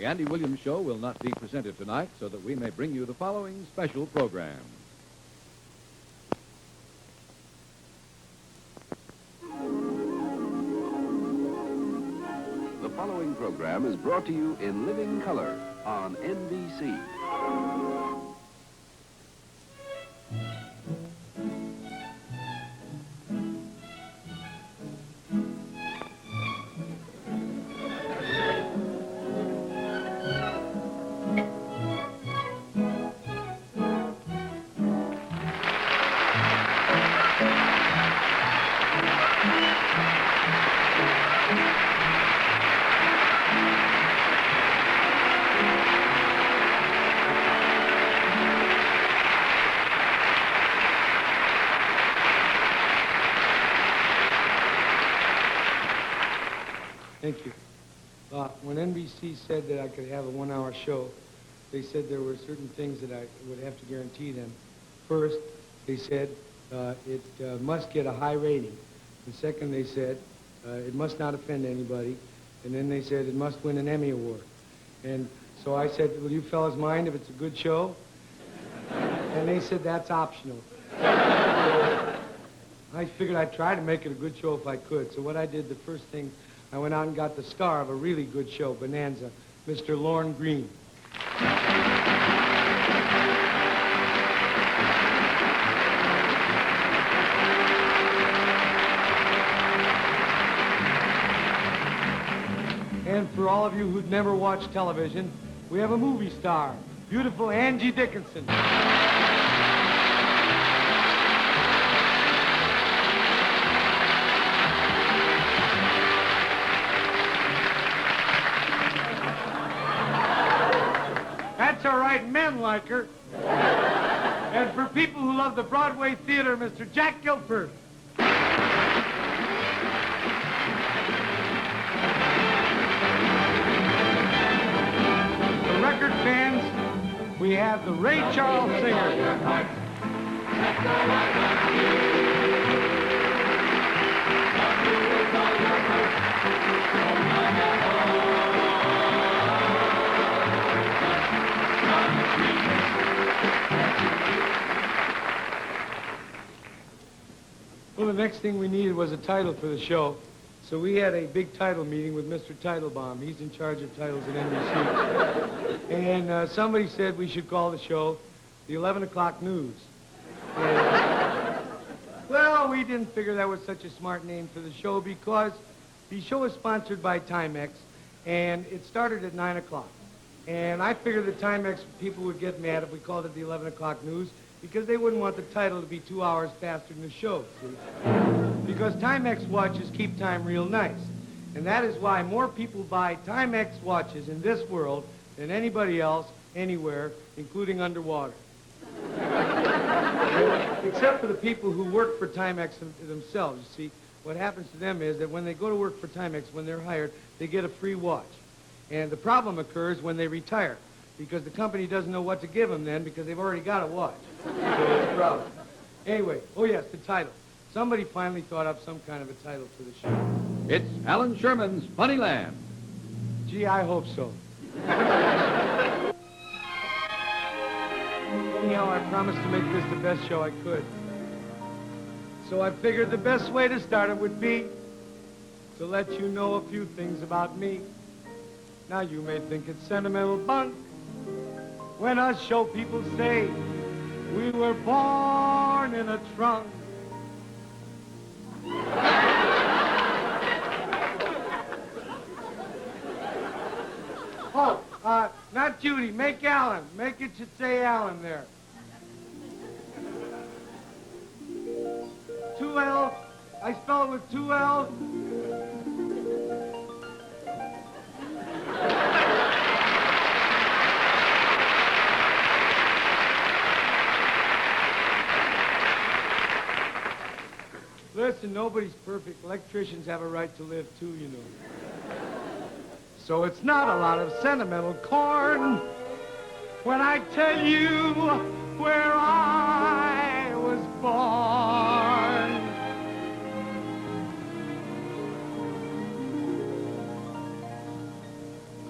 Andy Williams Show will not be presented tonight so that we may bring you the following special program. The following program is brought to you in living color on NBC. Thank you. When NBC said that I could have a one-hour show, they said there were certain things that I would have to guarantee them. First, they said it must get a high rating. And second, they said it must not offend anybody. And then they said it must win an Emmy Award. And so I said, will you fellas mind if it's a good show? And they said, that's optional. I figured I'd try to make it a good show if I could. So what I did, the first thing, I went out and got the star of a really good show, Bonanza, Mr. Lorne Greene. And for all of you who'd never watched television, we have a movie star, beautiful Angie Dickinson. That's all right, men like her. And for people who love the Broadway theater, Mr. Jack Guilford. For record fans, we have the Ray Charles Singer. Well, the next thing we needed was a title for the show. So we had a big title meeting with Mr. Titlebaum. He's in charge of titles at NBC. And somebody said we should call the show the 11 o'clock news. And, well, we didn't figure that was such a smart name for the show because the show is sponsored by Timex, and it started at 9 o'clock. And I figured the Timex people would get mad if we called it the 11 o'clock news, because they wouldn't want the title to be 2 hours faster than the show, see? Because Timex watches keep time real nice. And that is why more people buy Timex watches in this world than anybody else, anywhere, including underwater. Except for the people who work for Timex themselves, you see. What happens to them is that when they go to work for Timex, when they're hired, they get a free watch. And the problem occurs when they retire, because the company doesn't know what to give them then, because they've already got a watch. So it's a problem. Anyway, oh yes, the title. Somebody finally thought up some kind of a title for the show. It's Alan Sherman's Funnyland. Gee, I hope so. Anyhow, I promised to make this the best show I could. So I figured the best way to start it would be to let you know a few things about me. Now, you may think it's sentimental bunk when us show people say we were born in a trunk. Oh, not Judy. Make Alan. Make it should say Alan there. 2 L. I spell it with 2 L. Listen, nobody's perfect. Electricians have a right to live, too, you know. So it's not a lot of sentimental corn when I tell you where I was born.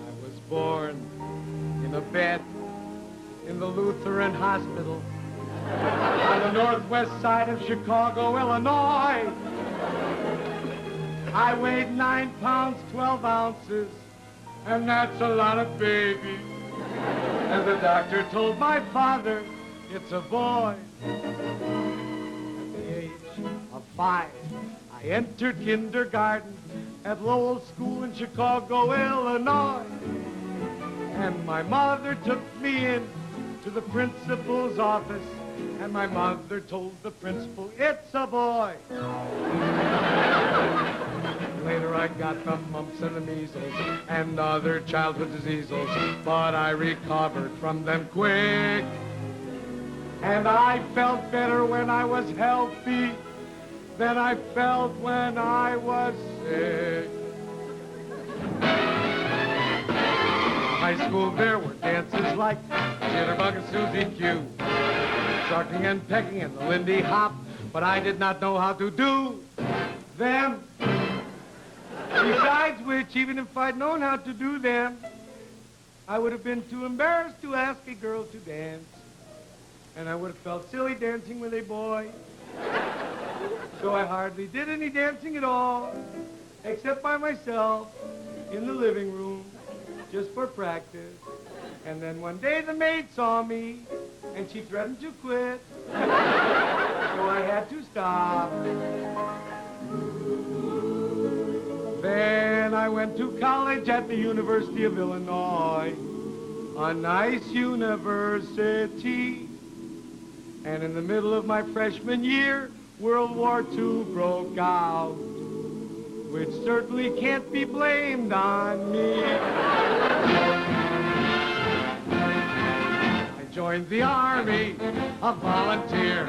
I was born Lutheran Hospital on the northwest side of Chicago, Illinois. I weighed 9 pounds, 12 ounces, and that's a lot of baby. And the doctor told my father, it's a boy. At the age of 5, I entered kindergarten at Lowell School in Chicago, Illinois. And my mother took me in to the principal's office, and my mother told the principal, it's a boy. Later I got the mumps and the measles and other childhood diseases, but I recovered from them quick. And I felt better when I was healthy than I felt when I was sick. High school there were dances like Jitterbug and Susie Q, sharking and pecking and the Lindy Hop, but I did not know how to do them. Besides which, even if I'd known how to do them, I would have been too embarrassed to ask a girl to dance. And I would have felt silly dancing with a boy. So I hardly did any dancing at all, except by myself in the living room, just for practice. And then one day the maid saw me, and she threatened to quit. So I had to stop. Then I went to college at the University of Illinois, a nice university. And in the middle of my freshman year, World War II broke out, which certainly can't be blamed on me. I joined the army, a volunteer.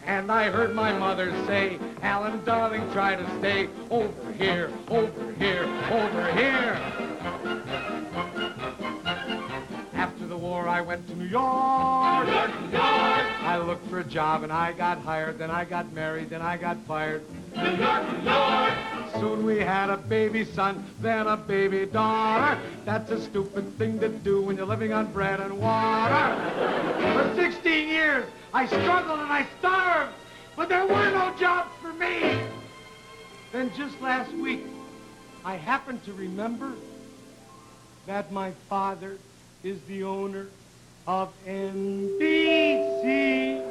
And I heard my mother say, Alan, darling, try to stay over here, over here, over here. After the war, I went to New York. New York, New York. I looked for a job, and I got hired. Then I got married, then I got fired. New York, New York. Soon we had a baby son, then a baby daughter. That's a stupid thing to do when you're living on bread and water. For 16 years, I struggled and I starved, but there were no jobs for me. Then just last week, I happened to remember that my father is the owner of NBC.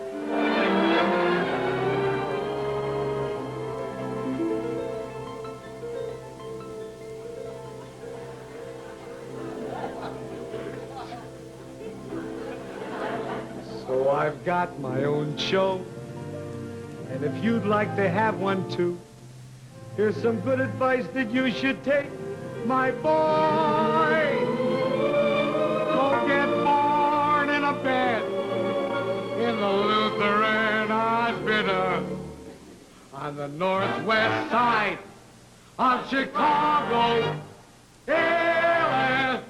So I've got my own show, and if you'd like to have one too, here's some good advice that you should take, my boy. Don't get born in a bed in the Lutheran Hospital on the northwest side of Chicago, Illinois.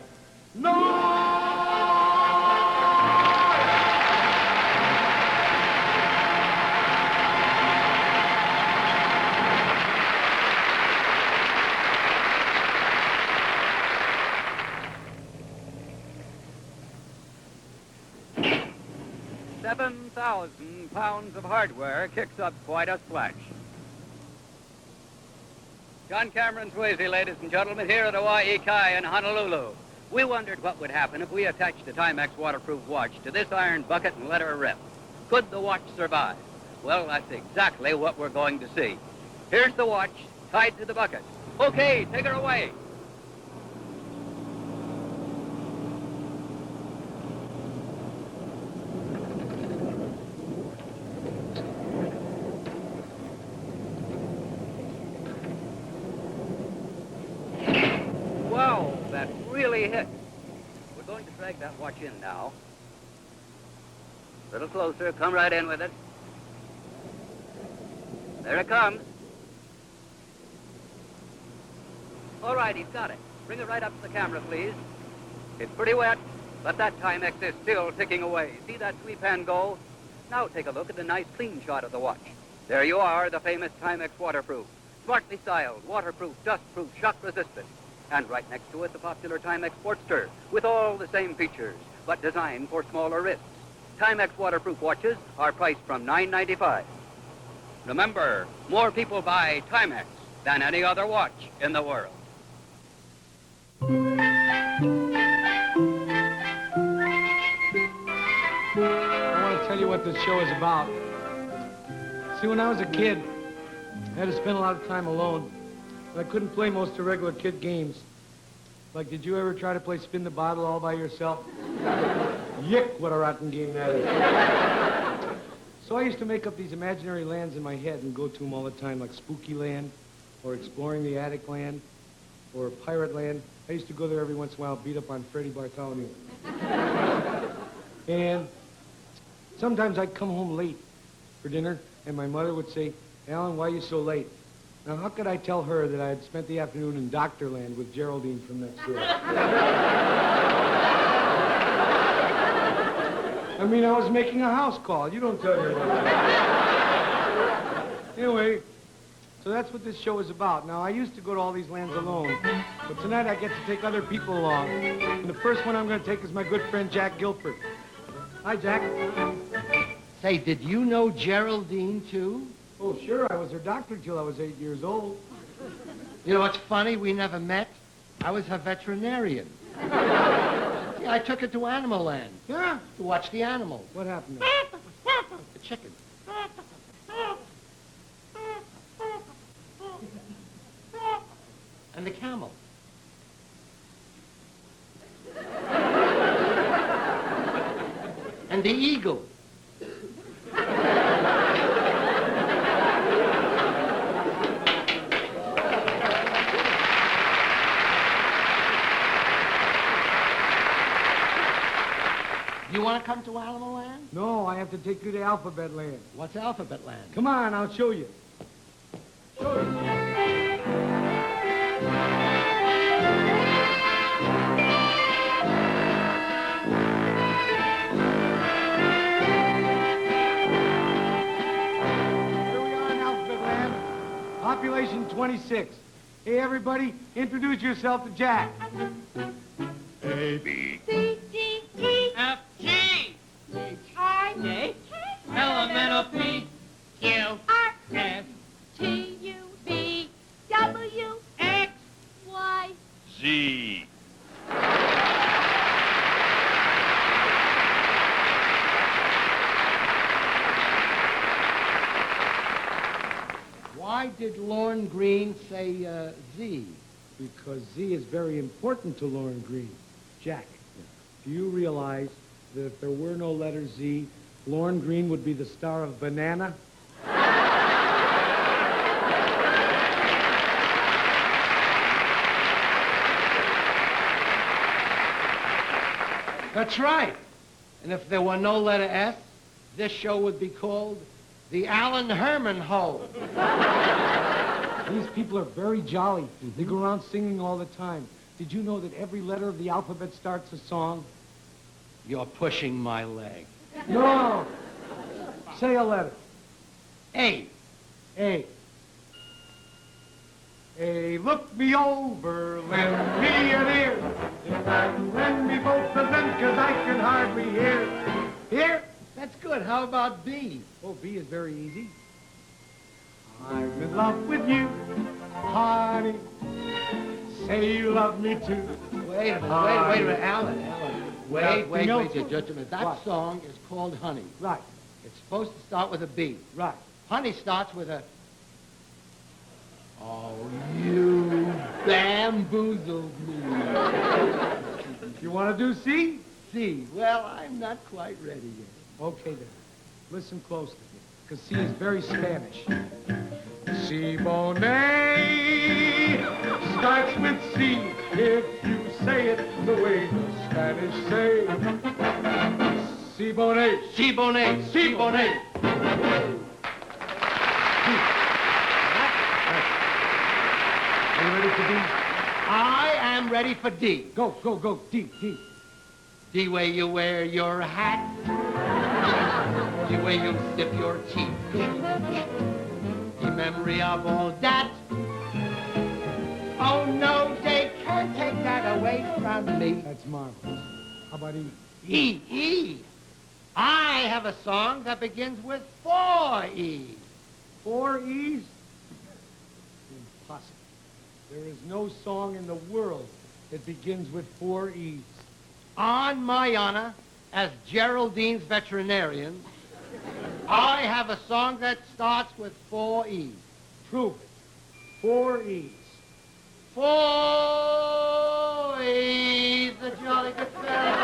7,000 pounds of hardware kicks up quite a splash. John Cameron Swayze, ladies and gentlemen, here at Hawaii Kai in Honolulu. We wondered what would happen if we attached a Timex waterproof watch to this iron bucket and let her rip. Could the watch survive? Well, that's exactly what we're going to see. Here's the watch tied to the bucket. Okay, take her away. Wow, that really hit. We're going to drag that watch in now. A little closer, come right in with it. There it comes. All right, he's got it. Bring it right up to the camera, please. It's pretty wet, but that Timex is still ticking away. See that sweep hand go? Now take a look at the nice clean shot of the watch. There you are, the famous Timex waterproof. Smartly styled, waterproof, dustproof, shock resistant. And right next to it, the popular Timex Sportster, with all the same features. but designed for smaller wrists. Timex waterproof watches are priced from $9.95. Remember, more people buy Timex than any other watch in the world. I want to tell you what this show is about. See, when I was a kid, I had to spend a lot of time alone, and I couldn't play most of regular kid games. Like, did you ever try to play spin the bottle all by yourself? Yick, what a rotten game that is. So I used to make up these imaginary lands in my head and go to them all the time, like Spooky Land, or Exploring the Attic Land, or Pirate Land. I used to go there every once in a while, beat up on Freddie Bartholomew. And sometimes I'd come home late for dinner, and my mother would say, "Alan, why are you so late?" Now, how could I tell her that I had spent the afternoon in Doctorland with Geraldine from next door? I mean, I was making a house call. You don't tell your mother. Anyway, so that's what this show is about. Now, I used to go to all these lands alone, but tonight I get to take other people along. And the first one I'm going to take is my good friend Jack Guilford. Hi, Jack. Say, did you know Geraldine, too? Oh, sure. I was her doctor till I was 8 years old. You know what's funny? We never met. I was her veterinarian. Yeah, I took her to Animal Land. Yeah? To watch the animals. What happened there? The chicken. And the camel. And the eagle. You want to come to Animal Land? No, I have to take you to Alphabet Land. What's Alphabet Land? Come on, I'll show you. Show you. Here we are in Alphabet Land. Population 26. Hey, everybody, introduce yourself to Jack. A, B, C, D, E, F, G, H, I, J, elemental P, Q, R, S, T, U, V, W, X, Y. Z. Why did Lorne Green say Z? Because Z is very important to Lauren Green. Jack, do you realize that if there were no letter Z, Lauren Green would be the star of Banana? That's right. And if there were no letter S, this show would be called The Alan Herman Hole. These people are very jolly. They go around singing all the time. Did you know that every letter of the alphabet starts a song? You're pushing my leg. No. Say a letter. A. A. A, look me over, lend me an ear. If I lend me both of them, 'cause I can hardly hear. Here? That's good. How about B? Oh, B is very easy. I'm in love with you, honey. Say you love me too. Wait a minute, Alan. Wait, else? just a minute. That What? song is called Honey. Right, It's supposed to start with a B. right. Honey starts with a... Oh, you bamboozled me. You want to do C? C. Well, I'm not quite ready yet. Okay, then. Listen closely, because C is very Spanish. Si bone starts with C if you say it the way the Spanish say. Si bone. Si bone, si bone. Are you ready for D? I am ready for D. Go, go, go. D, D. D way you wear your hat. D way you sip your tea. In memory of all that. Oh no, they can't take that away from me. That's marvelous. How about E? E, E. I have a song that begins with 4 E's. 4 E's? Impossible. There is no song in the world that begins with 4 E's. On my honor, as Geraldine's veterinarian, I have a song that starts with 4 E's. Prove it. 4 E's. 4 E's, the jolly good fellow.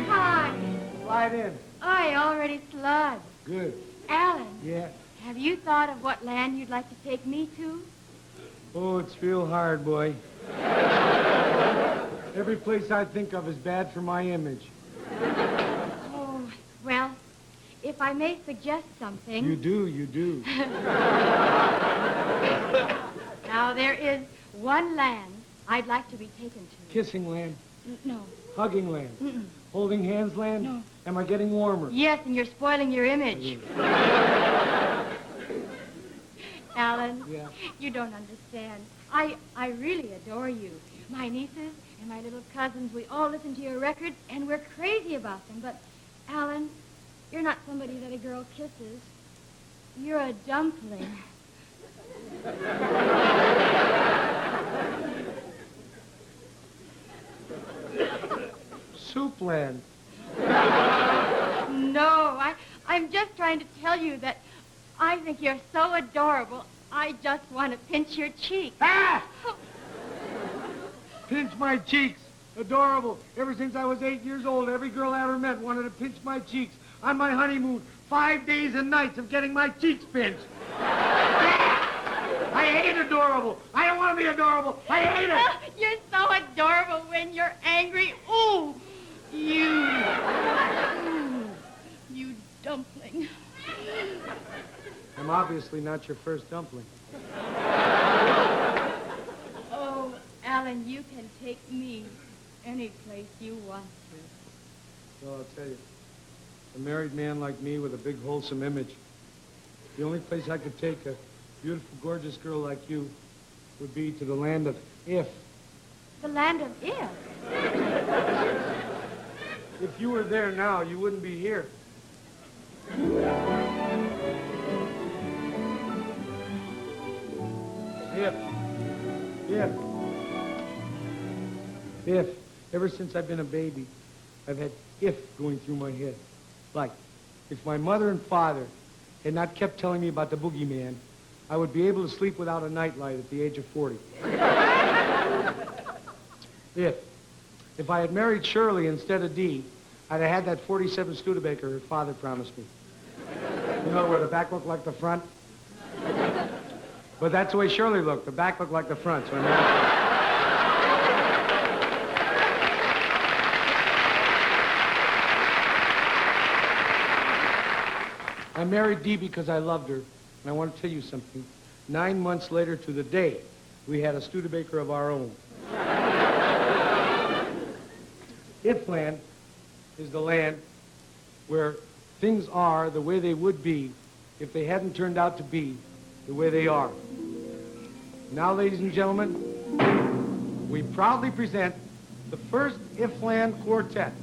Hi. Slide in. I already slid. Good. Alan, Yeah. have you thought of what land you'd like to take me to? Oh, it's real hard, boy. Every place I think of is bad for my image. Oh, well, if I may suggest something. You do. Now, there is one land I'd like to be taken to. Kissing land, No. hugging land, Mm-mm. holding hands land. No. Am I getting warmer? Yes, and you're spoiling your image. Alan, Yeah. you don't understand. I really adore you. My nieces and my little cousins, we all listen to your records, and we're crazy about them. But, Alan, you're not somebody that a girl kisses. You're a dumpling. Soup land. No, I'm just trying to tell you that I think you're so adorable, I just want to pinch your cheek. Ah! Pinch my cheeks. Adorable. Ever since I was 8 years old, every girl I ever met wanted to pinch my cheeks. On my honeymoon, 5 days and nights of getting my cheeks pinched. I hate adorable. I don't want to be adorable. I hate it. You're so adorable when you're angry. Ooh, you dumpling. I'm obviously not your first dumpling. Oh, Alan, you can take me any place you want to. Well, I'll tell you, a married man like me with a big, wholesome image, the only place I could take a beautiful, gorgeous girl like you would be to the land of if. The land of if. If you were there now, you wouldn't be here. If. Ever since I've been a baby, I've had if going through my head. Like, if my mother and father had not kept telling me about the boogeyman, I would be able to sleep without a nightlight at the age of 40. If I had married Shirley instead of Dee, I'd have had that 47 Studebaker her father promised me. You know, where the back looked like the front? But that's the way Shirley looked. The back looked like the front, so I married. I married Dee because I loved her, and I want to tell you something. 9 months later to the day, we had a Studebaker of our own. If land is the land where things are the way they would be if they hadn't turned out to be the way they are. Now, ladies and gentlemen, we proudly present the first If Land Quartet.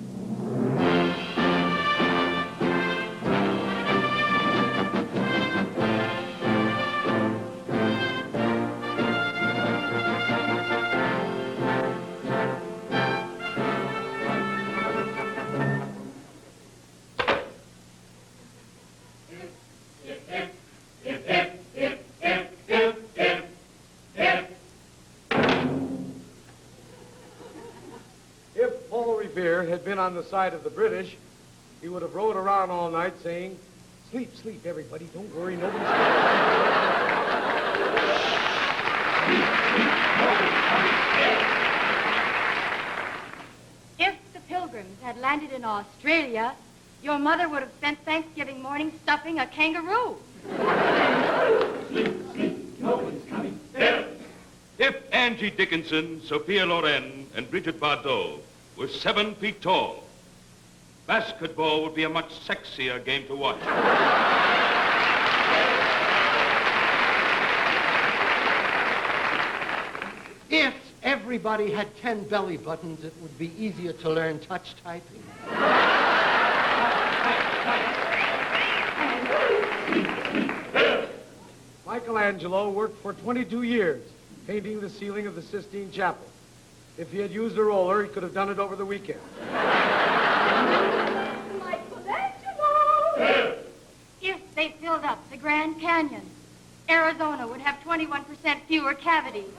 If Paul Revere had been on the side of the British, he would have rode around all night saying, "Sleep, sleep, everybody. Don't worry, nobody's If the Pilgrims had landed in Australia, your mother would have spent Thanksgiving morning stuffing a kangaroo. Sleep, sleep, no one's coming. Angie Dickinson, Sophia Loren, and Bridget Bardot were 7 feet tall, basketball would be a much sexier game to watch. If everybody had 10 belly buttons, it would be easier to learn touch typing. Michelangelo worked for 22 years painting the ceiling of the Sistine Chapel. If he had used a roller, he could have done it over the weekend. Michelangelo! If they filled up the Grand Canyon, Arizona would have 21% fewer cavities.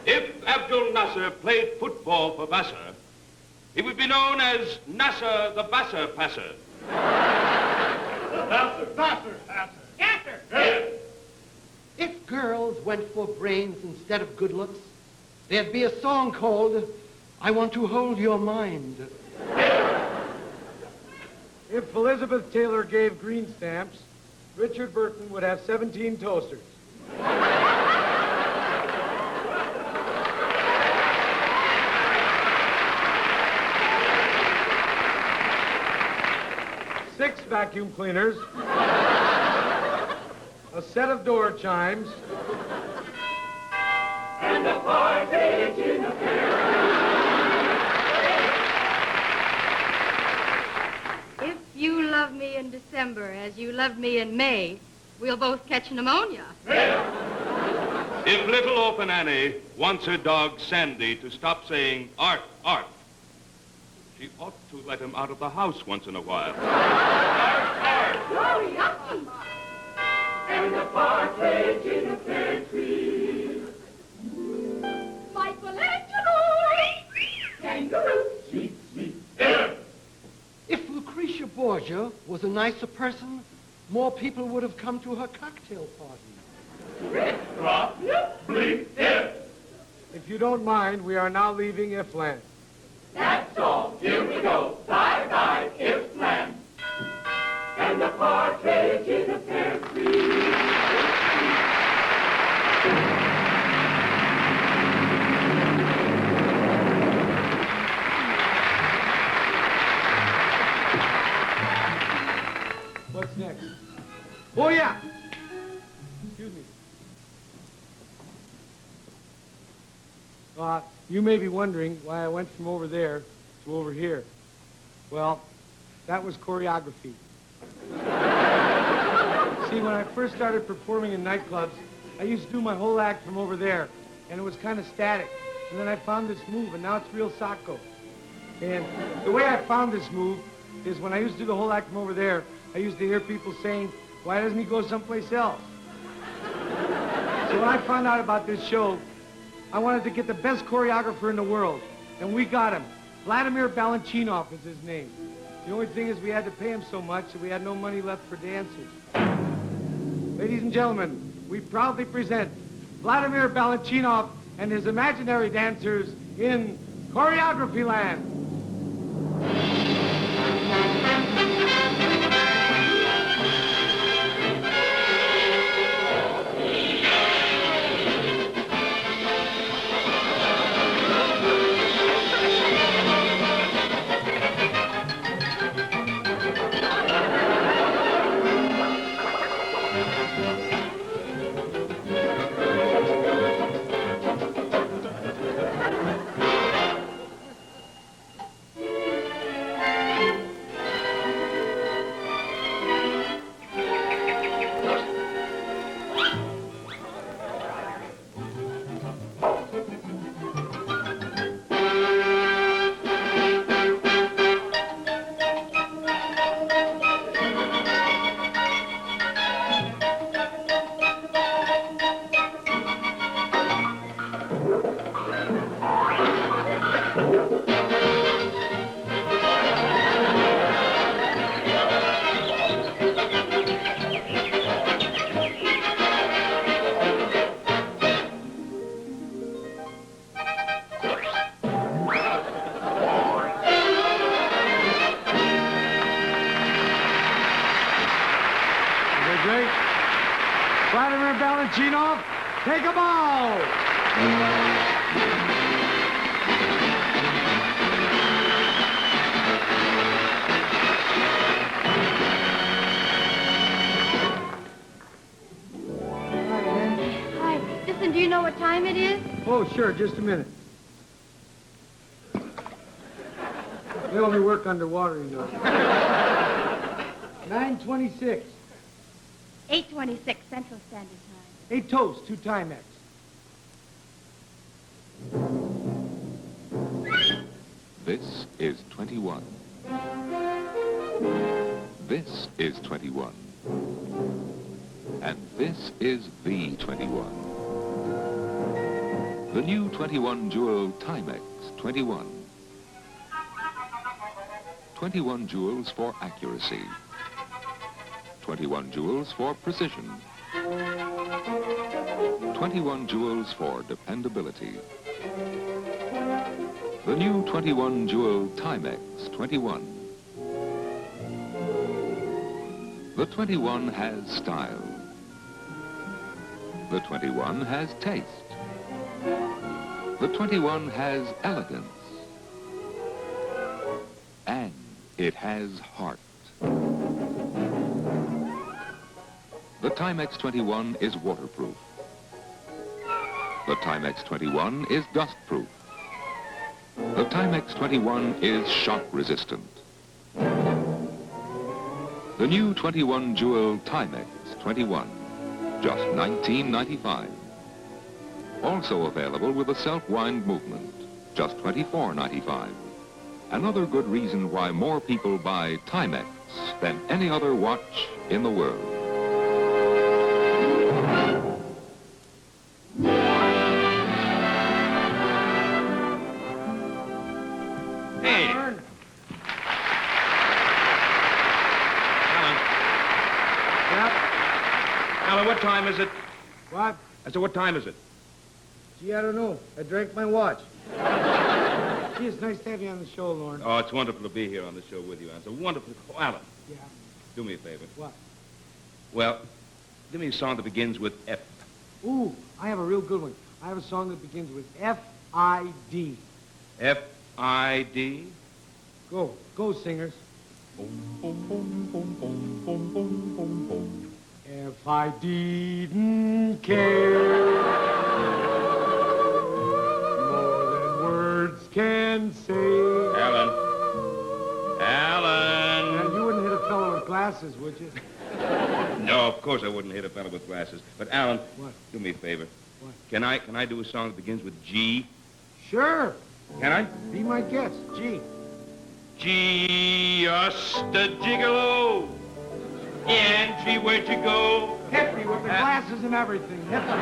If Abdul Nasser played football for Vassar, he would be known as Nasser the Vassar Passer. If girls went for brains instead of good looks, there'd be a song called I Want to Hold Your Mind. If Elizabeth Taylor gave green stamps, Richard Burton would have 17 toasters. Six vacuum cleaners, a set of door chimes, And a partridge in a pear. If you love me in December as you loved me in May, we'll both catch pneumonia. If little Orphan Annie wants her dog Sandy to stop saying art, art, she ought to let him out of the house once in a while. Oh, yucky. And a partridge in a pear tree. Michelangelo! Kangaroo, sweet, sweet. If Lucretia Borgia was a nicer person, more people would have come to her cocktail party. Drop, bleep, If you don't mind, we are now leaving Ifland. That's all. Here we go. Bye-bye, Ifland. And a partridge in a pear tree. What's next? Oh, yeah! Excuse me. You may be wondering why I went from over there to over here. Well, that was choreography. See, when I first started performing in nightclubs, I used to do my whole act from over there, and it was kind of static. And then I found this move, and now it's real sacco. And the way I found this move is when I used to do the whole act from over there, I used to hear people saying, why doesn't he go someplace else? So when I found out about this show, I wanted to get the best choreographer in the world, and we got him. Vladimir Balanchinov is his name. The only thing is we had to pay him so much that we had no money left for dancers. Ladies and gentlemen, we proudly present Vladimir Balanchinov and his imaginary dancers in Choreography Land. Vladimir Balanchinov, take a bow! Hi, Andy. Hi. Listen, do you know what time it is? Oh, sure, just a minute. They only work underwater, you know. 9:26. 8:26 Central Standard Time. 8 toasts, 2 Timex. This is 21. This is 21. And this is the 21. The new 21 Jewel Timex 21. 21 jewels for accuracy. 21 jewels for precision. 21 jewels for dependability. The new 21 Jewel Timex 21. The 21 has style. The 21 has taste. The 21 has elegance. And it has heart. The Timex 21 is waterproof. The Timex 21 is dustproof. The Timex 21 is shock resistant. The new 21 Jewel Timex 21, just $19.95. Also available with a self-wind movement, just $24.95. Another good reason why more people buy Timex than any other watch in the world. Hey. Yep. Alan, what time is it? What? I said, what time is it? Gee, I don't know. I drank my watch. Gee, it's nice to have you on the show, Lauren. Oh, it's wonderful to be here on the show with you, Alan. It's a wonderful... Oh, Alan, Yeah. do me a favor. What? Well, give me a song that begins with F. Ooh, I have a real good one. I have a song that begins with F-I-D. F-I-D? Go. Go, singers. If I didn't care more than words can say. Alan. Now, Alan. you wouldn't hit a fellow with glasses, would you? No, of course I wouldn't hit a fellow with glasses. But, Alan, What? do me a favor. What? Can I do a song that begins with G? Sure. Can I? Be my guest. Gee. Just a gigolo. Angie, where'd you go? Hit me with the glasses and everything. Hit me.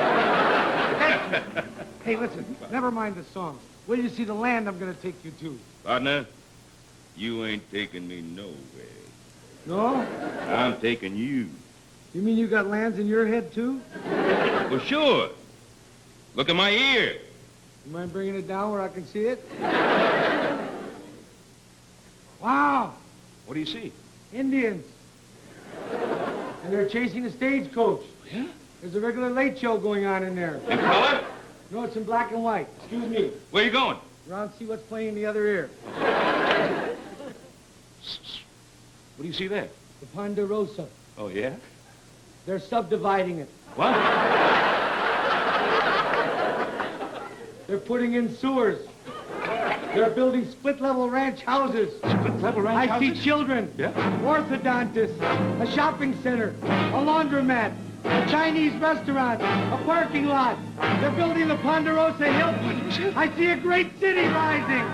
Hit me. Hey, listen. Never mind the song. Will you see the land I'm going to take you to? Partner, you ain't taking me nowhere. No? I'm taking you. You mean you got lands in your head, too? Well, sure. Look at my ear. You mind bringing it down where I can see it? Wow. What do you see? Indians. And they're chasing a stagecoach. Yeah? There's a regular late show going on in there. In color? No, it's in black and white. Excuse me. Where are you going? Around, see what's playing in the other ear. What do you see there? The Ponderosa. Oh, yeah? They're subdividing it. What? They're putting in sewers. They're building split-level ranch houses. Split-level ranch I see houses? children. Yeah? Orthodontists. A shopping center. A laundromat. A Chinese restaurant. A parking lot. They're building the Ponderosa Hilton. I see a great city rising.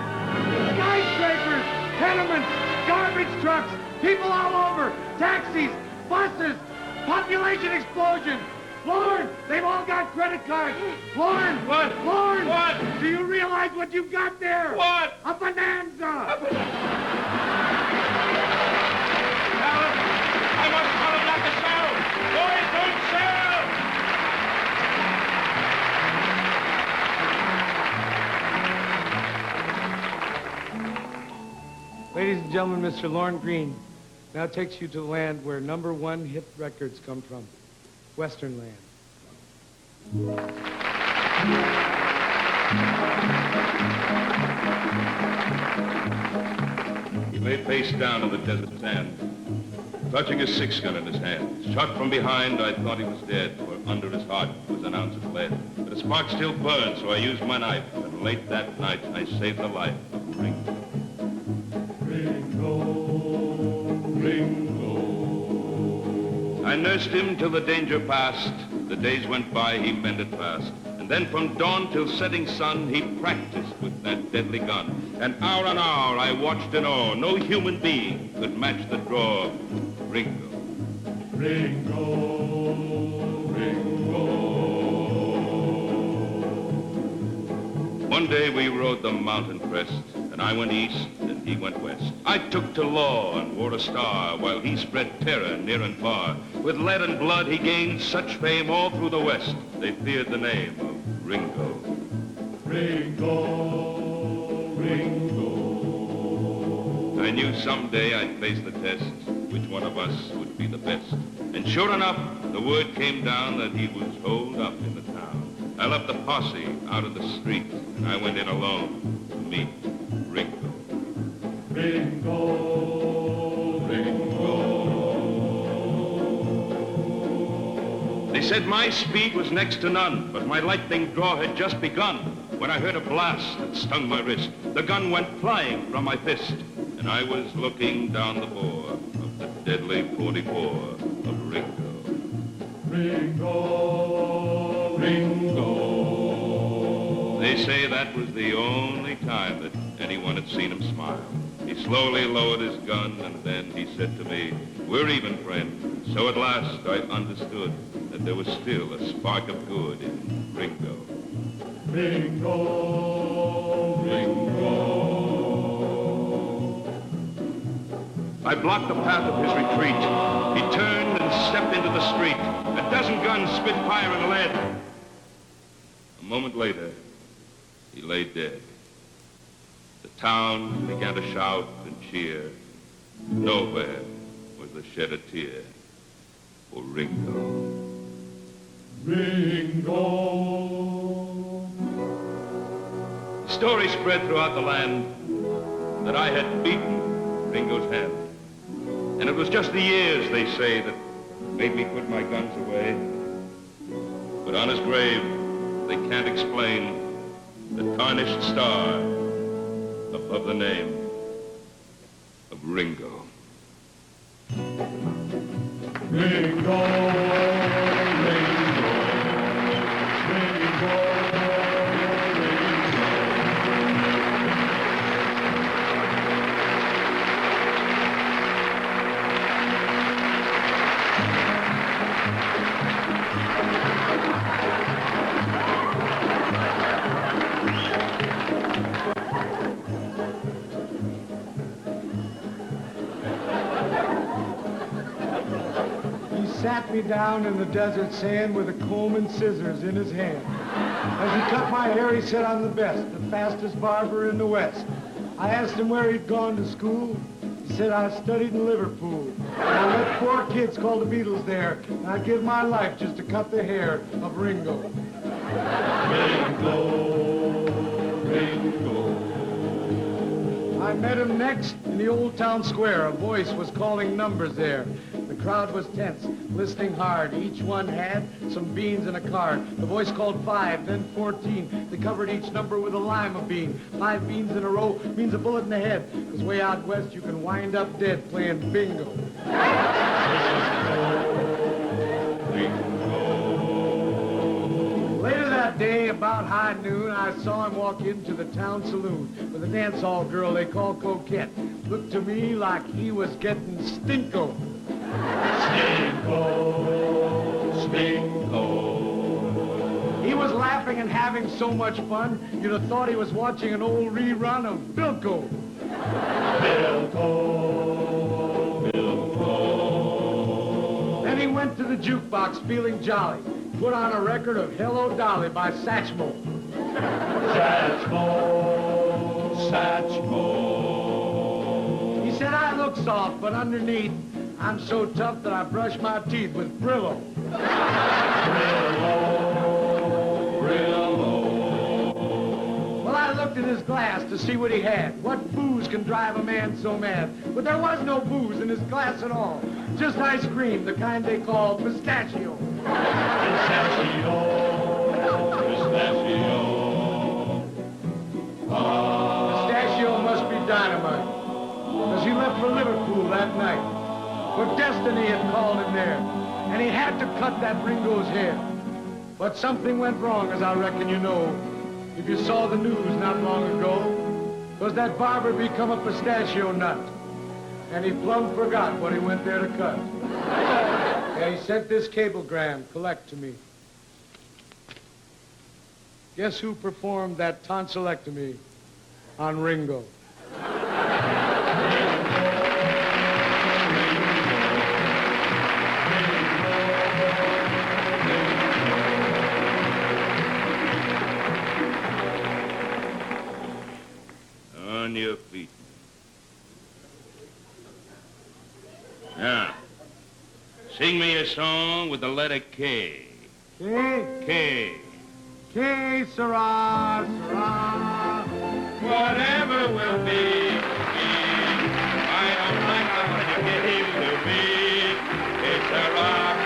Skyscrapers. Tenements. Garbage trucks. People all over. Taxis. Buses. Population explosion. Lauren, they've all got credit cards. Lauren. What? Lauren. What? Do you realize what you've got there? What? A bonanza. Alan, I must tell him not to sell. Boys, don't sell. Ladies and gentlemen, Mr. Lorne Green now takes you to the land where #1 hit records come from. Western land. lay face down in the desert sand, clutching a six-gun in his hand. Shot from behind, I thought he was dead, for under his heart was an ounce of lead. But a spark still burned, so I used my knife, and late that night I saved the life of Ringo. Ringo, Ringo. I nursed him till the danger passed. The days went by, he mended fast. And then from dawn till setting sun, he practiced with that deadly gun. And hour on hour I watched in awe. No human being could match the draw of Ringo. Ringo, Ringo. One day we rode the mountain crest, and I went east and he went west. I took to law and wore a star, while he spread terror near and far. With lead and blood he gained such fame all through the West, they feared the name of Ringo. Ringo, Ringo. I knew someday I'd face the test, which one of us would be the best. And sure enough, the word came down that he was holed up in the town. I left the posse out of the street, and I went in alone to meet Ringo. Ringo, Ringo. They said my speed was next to none, but my lightning draw had just begun when I heard a blast that stung my wrist. The gun went flying from my fist, and I was looking down the bore of the deadly 44 of Ringo. Ringo, Ringo. They say that was the only time that anyone had seen him smile. He slowly lowered his gun, and then he said to me, "We're even, friend." So at last I understood that there was still a spark of good in Ringo. Ringo, Ringo. I blocked the path of his retreat. He turned and stepped into the street. A dozen guns spit fire and lead. A moment later, he lay dead. The town began to shout and cheer. Nowhere was there shed a tear for Ringo. Ringo. The story spread throughout the land that I had beaten Ringo's hand. And it was just the years, they say, that made me put my guns away. But on his grave, they can't explain the tarnished star above the name of Ringo. Ringo, Ringo, Ringo. Sat me down in the desert sand with a comb and scissors in his hand. As he cut my hair, he said I'm the best, the fastest barber in the West. I asked him where he'd gone to school. He said I studied in Liverpool. I met 4 kids called the Beatles there, and I'd give my life just to cut the hair of Ringo. Ringo, Ringo. I met him next in the old town square. A voice was calling numbers there. The crowd was tense, listening hard. Each one had some beans in a card. The voice called 5, then 14. They covered each number with a lima bean. 5 beans in a row means a bullet in the head. 'Cause way out west, you can wind up dead playing bingo. Later that day, about high noon, I saw him walk into the town saloon with a dance hall girl they call Coquette. Looked to me like he was getting stinko. Stinko, stinko. He was laughing and having so much fun, you'd have thought he was watching an old rerun of Bilko. Bilko, Bilko. Then he went to the jukebox feeling jolly. Put on a record of Hello Dolly by Satchmo. Satchmo, Satchmo. He said I look soft, but underneath, I'm so tough that I brush my teeth with Brillo. Brillo, Brillo. Well, I looked looked in his glass to see what he had. What booze can drive a man so mad? But there was no booze in his glass at all. Just ice cream, the kind they call pistachio. Pistachio, pistachio. Pistachio must be dynamite, because he left for Liverpool that night. For destiny had called him there, and he had to cut that Ringo's hair. But something went wrong, as I reckon you know, if you saw the news not long ago. 'Cause that barber become a pistachio nut, and he plumb forgot what he went there to cut. Yeah, he sent this cablegram, collect to me. Guess who performed that tonsillectomy on Ringo? On your feet. Now, sing me a song with the letter K. K, K. K, Sarah, Sarah. Whatever will be, I don't like the one you gave to me. It's a rock.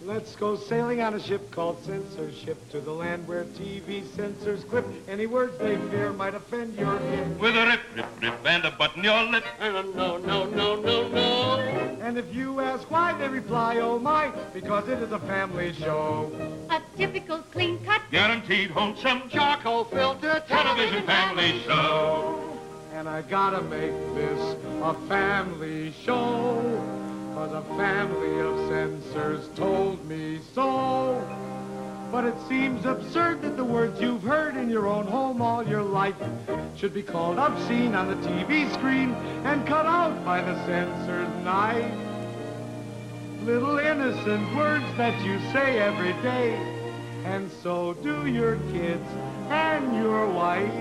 Let's go sailing on a ship called censorship to the land where TV censors clip any words they fear might offend your ear. With a rip, rip, rip, and a button your lip. And a no, no, no, no, no. And if you ask why, they reply, oh my, because it is a family show. A typical clean-cut, Guaranteed wholesome Charcoal filter television family show. And I gotta make this a family show, 'cause a family of censors told me so. But it seems absurd that the words you've heard in your own home all your life should be called obscene on the TV screen and cut out by the censor's knife. Little innocent words that you say every day, and so do your kids and your wife.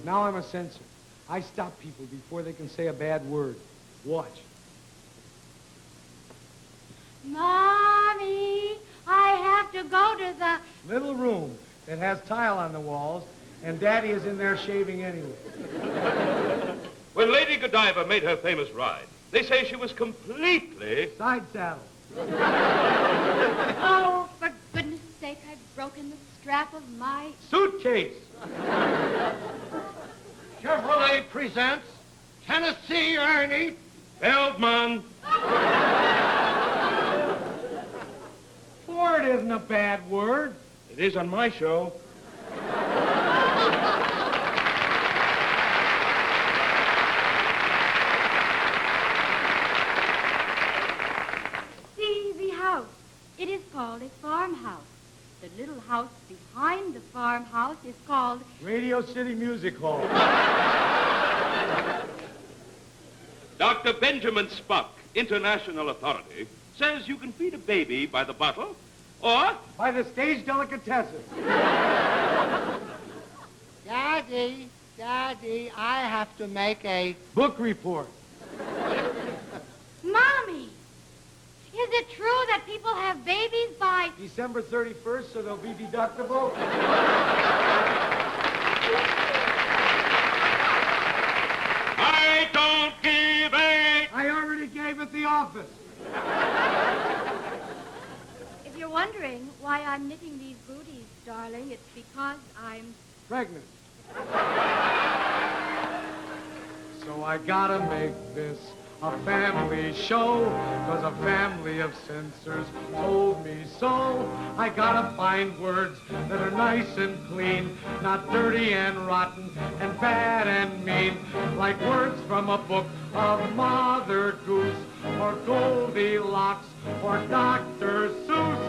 Now I'm a censor. I stop people before they can say a bad word. Watch. Mommy, I have to go to the... Little room that has tile on the walls, and Daddy is in there shaving anyway. When Lady Godiva made her famous ride, they say she was completely... Side saddle. Oh, for goodness sake, I've broken the strap of my... Suitcase. Chevrolet presents Tennessee Ernie. Feldman. Ford isn't a bad word. It is on my show. See the house. It is called a farmhouse. The little house behind the farmhouse is called... Radio City Music Hall. Dr. Benjamin Spock, international authority, says you can feed a baby by the bottle or... By the stage delicatessen. Daddy, I have to make a... Book report. Mommy, is it true that people have babies by... December 31st, so they'll be deductible. I don't give a... I already gave at the office. If you're wondering why I'm knitting these booties, darling, it's because I'm... Pregnant. So I gotta make this a family show, 'cause a family of censors told me so. I gotta find words that are nice and clean, not dirty and rotten and bad and mean, like words from a book of Mother Goose or Goldilocks or Dr. Seuss.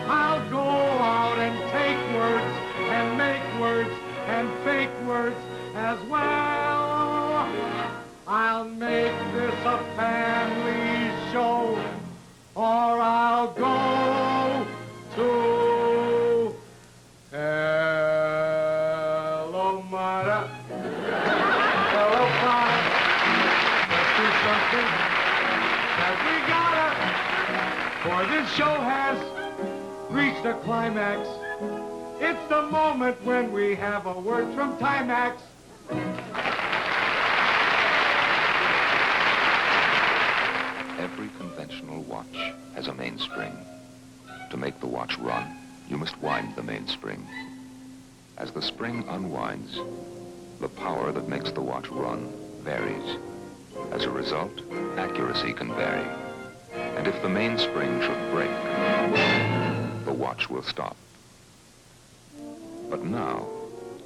I'll go out and take words and make words and fake words as well. I'll make this a family show, or I'll go For this show has reached a climax. It's the moment when we have a word from Timex. Every conventional watch has a mainspring. To make the watch run, you must wind the mainspring. As the spring unwinds, the power that makes the watch run varies. As a result, accuracy can vary. And if the mainspring should break, the watch will stop. But now,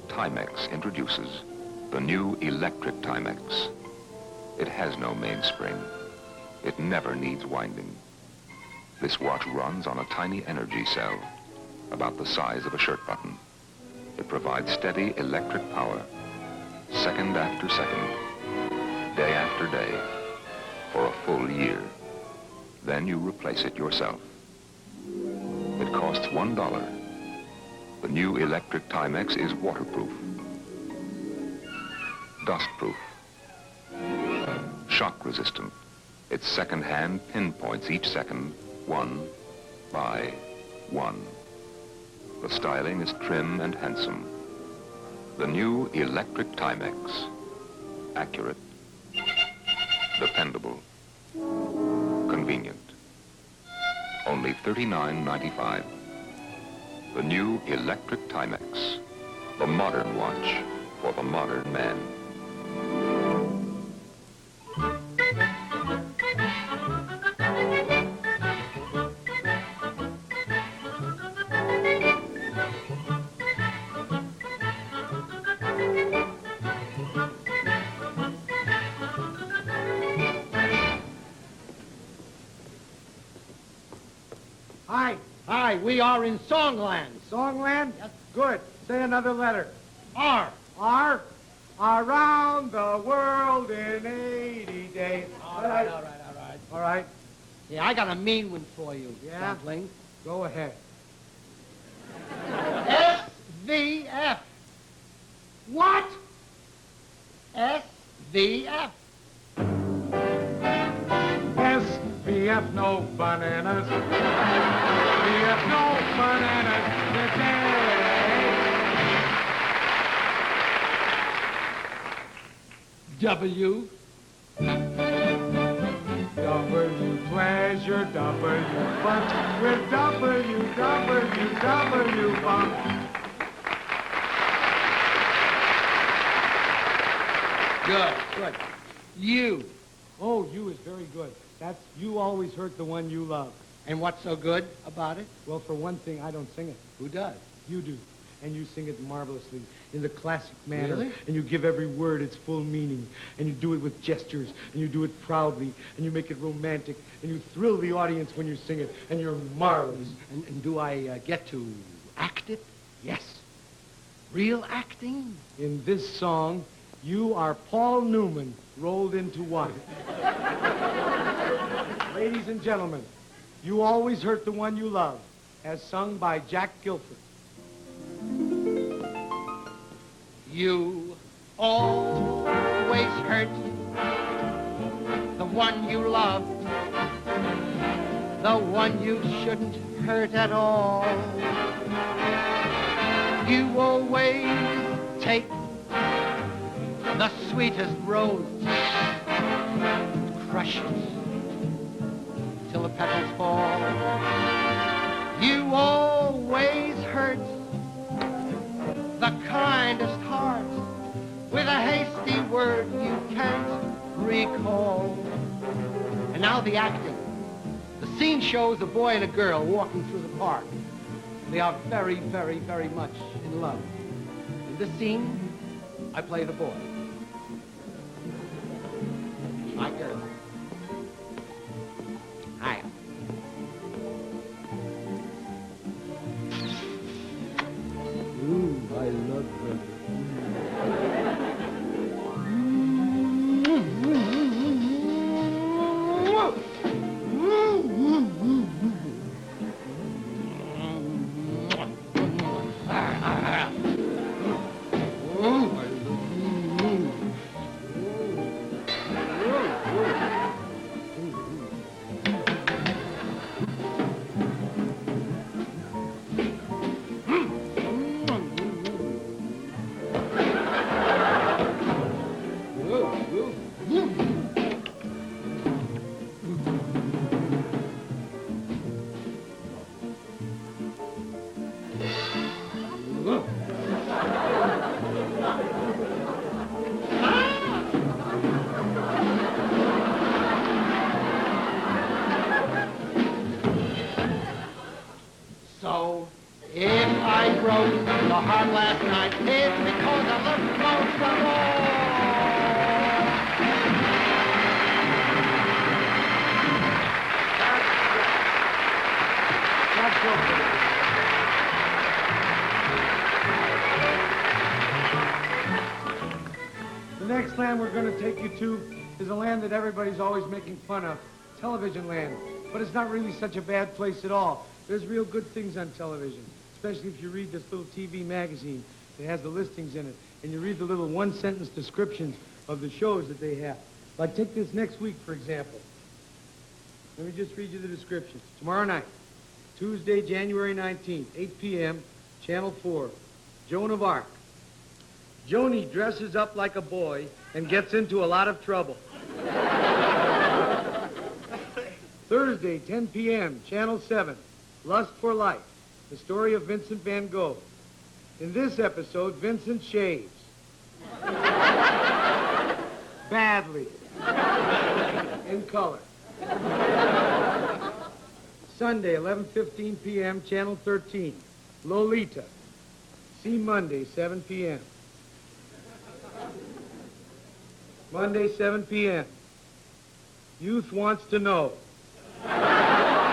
Timex introduces the new electric Timex. It has no mainspring. It never needs winding. This watch runs on a tiny energy cell, about the size of a shirt button. It provides steady electric power, second after second, day after day, for a full year. Then you replace it yourself. It costs $1. The new electric Timex is waterproof, dustproof, shock resistant. Its second hand pinpoints each second, one by one. The styling is trim and handsome. The new electric Timex. Accurate, dependable, convenient. Only $39.95. The new electric Timex. The modern watch for the modern man. Hi, we are in Songland. Songland? Yes. Good. Say another letter. R. R. Around the world in 80 days. All right. All right. Yeah, I got a mean one for you, Yeah? Dumpling. Go ahead. SVF. What? SVF. SVF, no bananas. SVF, no bananas today. W. W pleasure, W fun, with W fun. Good. U. Oh, you is very good. That's you always hurt the one you love. And what's so good about it? Well, for one thing, I don't sing it. Who does? You do. And you sing it marvelously, in the classic manner. Really? And you give every word its full meaning. And you do it with gestures. And you do it proudly. And you make it romantic. And you thrill the audience when you sing it. And you're marvelous. And do I get to act it? Yes. Real acting? In this song, you are Paul Newman rolled into one. Ladies and gentlemen, You Always Hurt the One You Love, as sung by Jack Guilford. You always hurt the one you love, the one you shouldn't hurt at all. You always take the sweetest rose, crush it till the petals fall. You always hurt the kindest heart with a hasty word you can't recall. And now the acting. The scene shows a boy and a girl walking through the park. They are very, very, very much in love. In this scene, I play the boy. My girl. Hi. Ooh, I love her. broke the heart last night. It's because I looked most of all. That's okay. The next land we're going to take you to is a land that everybody's always making fun of, television land. But it's not really such a bad place at all. There's real good things on television, especially if you read this little TV magazine that has the listings in it, and you read the little one-sentence descriptions of the shows that they have. Like, take this next week, for example. Let me just read you the descriptions. Tomorrow night, Tuesday, January 19th, 8 p.m., Channel 4, Joan of Arc. Joni dresses up like a boy and gets into a lot of trouble. Thursday, 10 p.m., Channel 7, Lust for Life, the story of Vincent van Gogh. In this episode, Vincent shaves. Badly. In color. Sunday, 11:15 p.m., Channel 13, Lolita. See Monday, 7 p.m. Monday, 7 p.m. Youth Wants to Know. That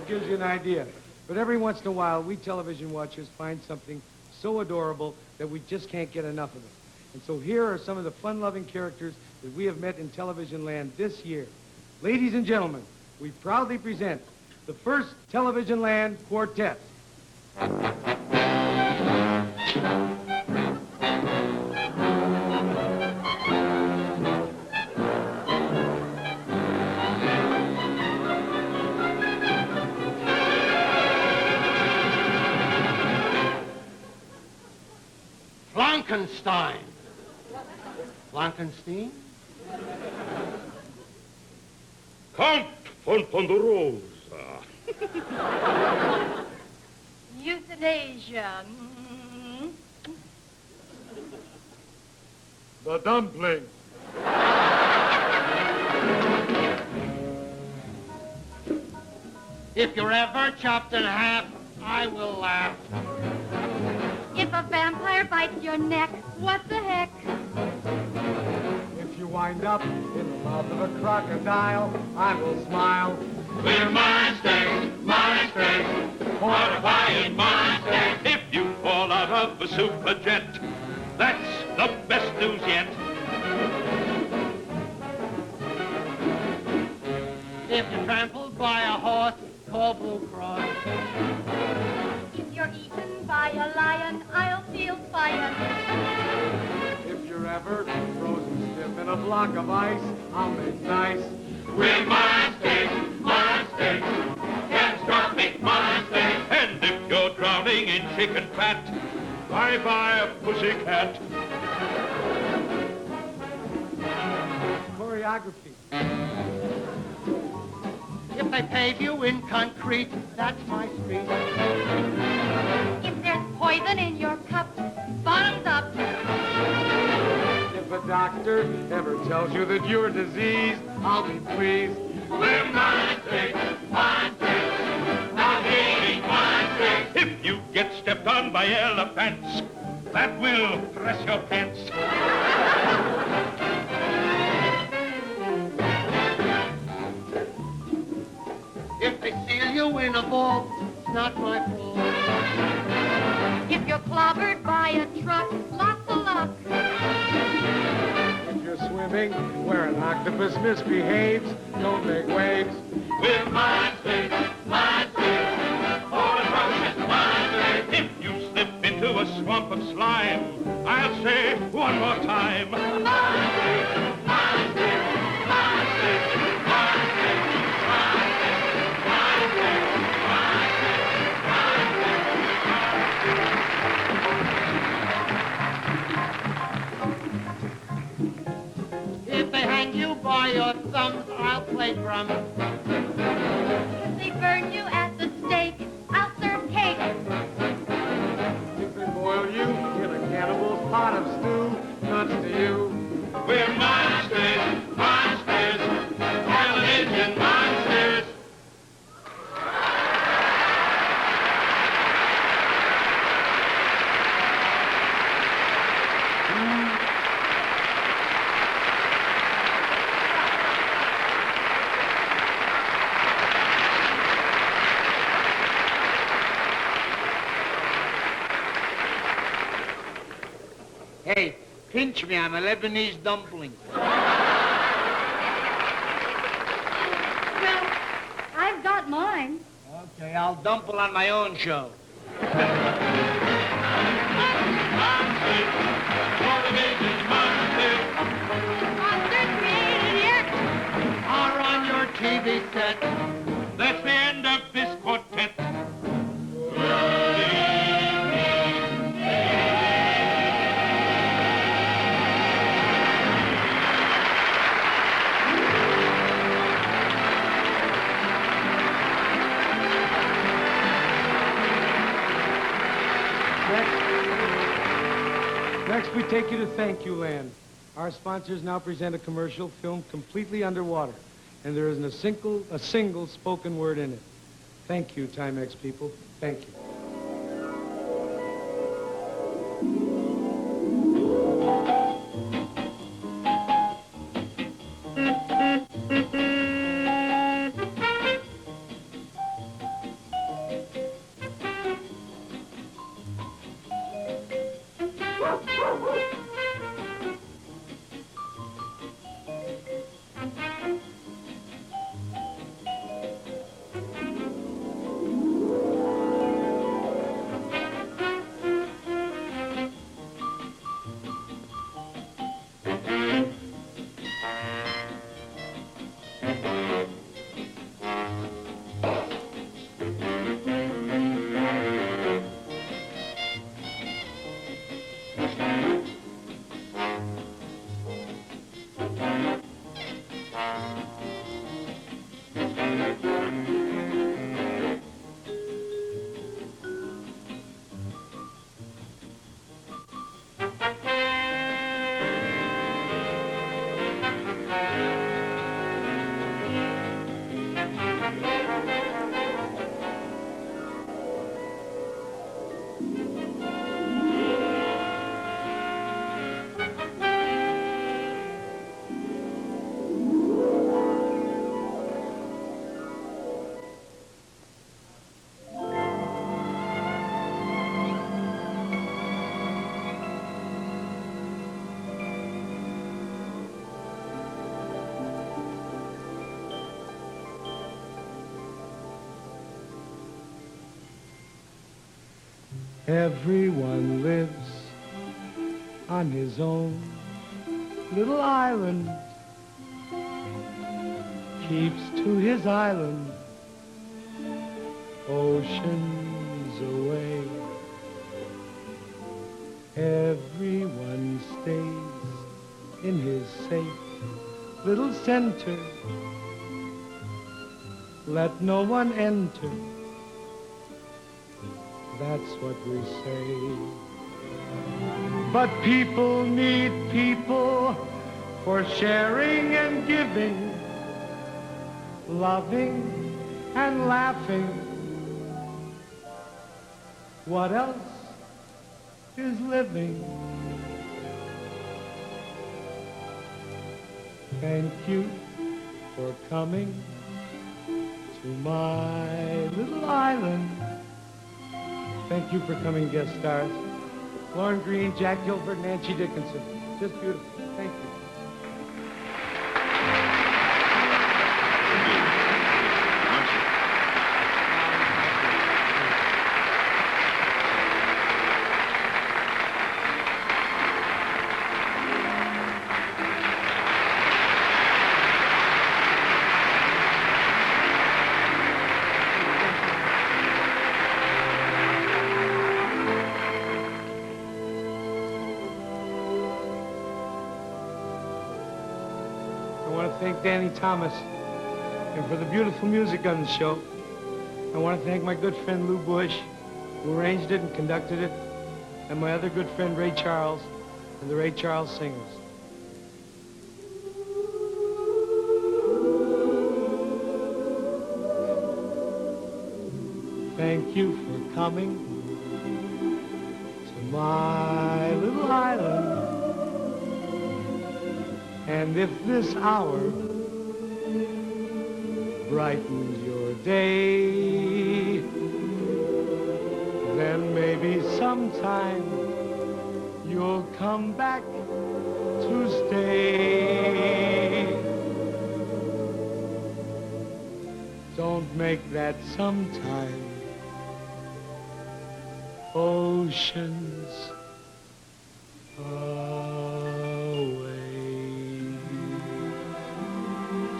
gives you an idea. But every once in a while, we television watchers find something so adorable that we just can't get enough of it. And so here are some of the fun-loving characters that we have met in television land this year. Ladies and gentlemen, we proudly present the first Television Land Quartet. Frankenstein. Frankenstein? Count von Ponderosa. Euthanasia. The dumpling. If you're ever chopped in half, I will laugh. If a vampire bites your neck, what the heck? If you wind up in the mouth of a crocodile, I will smile. We're monsters, monsters, horrifying monsters. If you fall out of a super jet, that's the best news yet. If you're trampled by a horse, call Blue Cross. If you're eaten by a lion, I'll feel fine. If you're ever frozen stiff in a block of ice, I'll make nice. We're monsters, monsters, catastrophic monsters. And if you're drowning in chicken fat, bye-bye a pussycat. Choreography. If they pave you in concrete, that's my street. If there's poison in your cup, bottoms up. If a doctor ever tells you that you're diseased, I'll be pleased. We're monsters, monsters, not-being monsters. If you get stepped on by elephants, that will press your pants. If they seal you in a vault, it's not my fault. If you're clobbered by a truck, lots of luck. If you're swimming where an octopus misbehaves, don't make waves. We're monsters, monsters, all atrocious monsters. If you slip into a swamp of slime, I'll say one more time. Monsters, monsters, monsters, monsters, If they hang you by your thumbs, I'll play drums. If they burn you at the stake, I'll serve cake. If they boil you in a cannibal's pot of stew, nuts to you. Hey, pinch me. I'm a Lebanese dumpling. Well, I've got mine. Okay, I'll dumple on my own show. Are on your TV set. That's the end of this quartet. Next, we take you to Thank You Land. Our sponsors now present a commercial filmed completely underwater, and there isn't a single spoken word in it. Thank you, Timex people. Thank you. Everyone lives on his own little island, keeps to his island, oceans away. Everyone stays in his safe little center, let no one enter. That's what we say. But people need people for sharing and giving, loving and laughing. What else is living? Thank you for coming to my little island. Thank you for coming, guest stars. Lauren Green, Jack Gilbert, Nancy Dickinson. Just beautiful. Thank you. Thank Danny Thomas, and for the beautiful music on the show. I want to thank my good friend Lou Bush, who arranged it and conducted it, and my other good friend Ray Charles, and the Ray Charles Singers. Thank you for coming to my little island. And if this hour brightens your day, then maybe sometime you'll come back to stay. Don't make that sometime. Oceans away.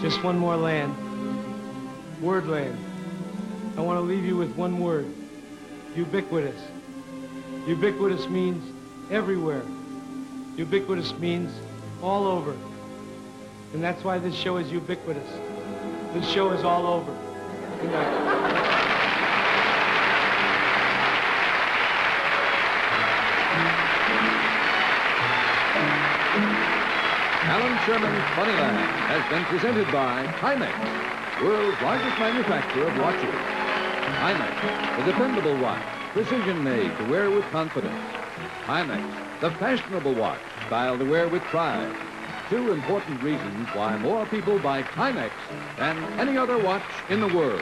Just one more land. Wordland. I want to leave you with one word. Ubiquitous. Ubiquitous means everywhere. Ubiquitous means all over. And that's why this show is ubiquitous. This show is all over. Good night. Alan Sherman's Funnyland has been presented by Timex, world's largest manufacturer of watches. Timex, the dependable watch, precision made to wear with confidence. Timex, the fashionable watch, style to wear with pride. Two important reasons why more people buy Timex than any other watch in the world.